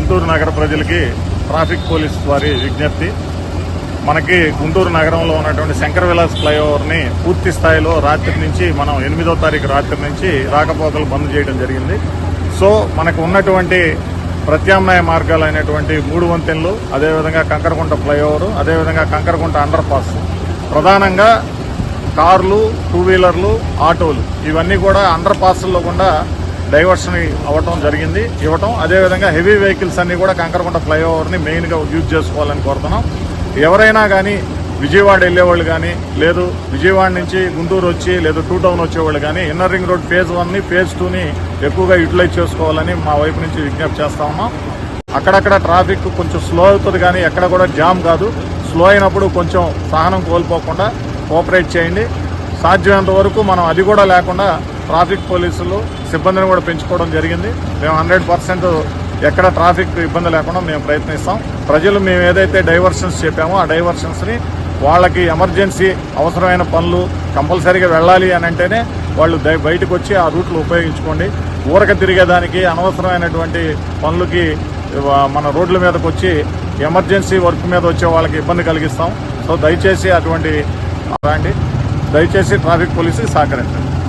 గుంటూరు నగర ప్రజలకి traffic police వారి విజ్ఞప్తి. మనకి గుంటూరు నగరంలో ఉన్నటువంటి శంకర విలాస్ ఫ్లైఓవర్ని పూర్తి స్థాయిలో రాత్రి నుంచి మనం 8వ తారీఖు రాత్రి నుంచి రాకపోకలు బంద్ చేయడం జరిగింది. సో మనకు ఉన్నటువంటి ప్రత్యామ్నాయ మార్గాలు అయినటువంటి 3 వంతెనలు, అదేవిధంగా కంకరకుంట ఫ్లైఓవర్, అదేవిధంగా కంకరకుంట అండర్ పాస్, ప్రధానంగా కార్లు, 2 వీలర్లు, ఆటోలు ఇవన్నీ కూడా అండర్ పాస్ల్లో కూడా డైవర్షన్ ఇవ్వటం. అదేవిధంగా హెవీ వెహికల్స్ అన్నీ కూడా కంకరకుంట ఫ్లైఓవర్ని మెయిన్గా యూజ్ చేసుకోవాలని కోరుతున్నాం. ఎవరైనా కానీ విజయవాడ వెళ్ళేవాళ్ళు కానీ, లేదు విజయవాడ నుంచి గుంటూరు వచ్చి లేదు 2 టౌన్ వచ్చేవాళ్ళు కానీ ఇన్నర్ రింగ్ రోడ్ ఫేజ్ 1ని ఫేజ్ 2ని ఎక్కువగా యూటిలైజ్ చేసుకోవాలని మా వైపు నుంచి విజ్ఞప్తి చేస్తా ఉన్నాం. అక్కడక్కడ ట్రాఫిక్ కొంచెం స్లో అవుతుంది కానీ ఎక్కడ కూడా జామ్ కాదు. స్లో అయినప్పుడు కొంచెం సహనం కోల్పోకుండా కోఆపరేట్ చేయండి. సాధ్యమైనంత వరకు మనం అది కూడా లేకుండా ట్రాఫిక్ పోలీసులు సిబ్బందిని కూడా పెంచుకోవడం జరిగింది. మేము 100% ఎక్కడ ట్రాఫిక్ ఇబ్బంది లేకుండా మేము ప్రయత్నిస్తాం. ప్రజలు మేము ఏదైతే డైవర్షన్స్ చెప్పామో ఆ డైవర్షన్స్ని వాళ్ళకి ఎమర్జెన్సీ అవసరమైన పనులు కంపల్సరీగా వెళ్ళాలి అని అంటేనే వాళ్ళు బయటకు వచ్చి ఆ రూట్లు ఉపయోగించుకోండి. ఊరక తిరిగేదానికి అనవసరమైనటువంటి పనులకి మన రోడ్ల మీదకి వచ్చి ఎమర్జెన్సీ వర్క్ మీద వచ్చే వాళ్ళకి ఇబ్బంది కలిగిస్తాం. సో దయచేసి అటువంటి దయచేసి ట్రాఫిక్ పోలీసుకి సహకరించండి.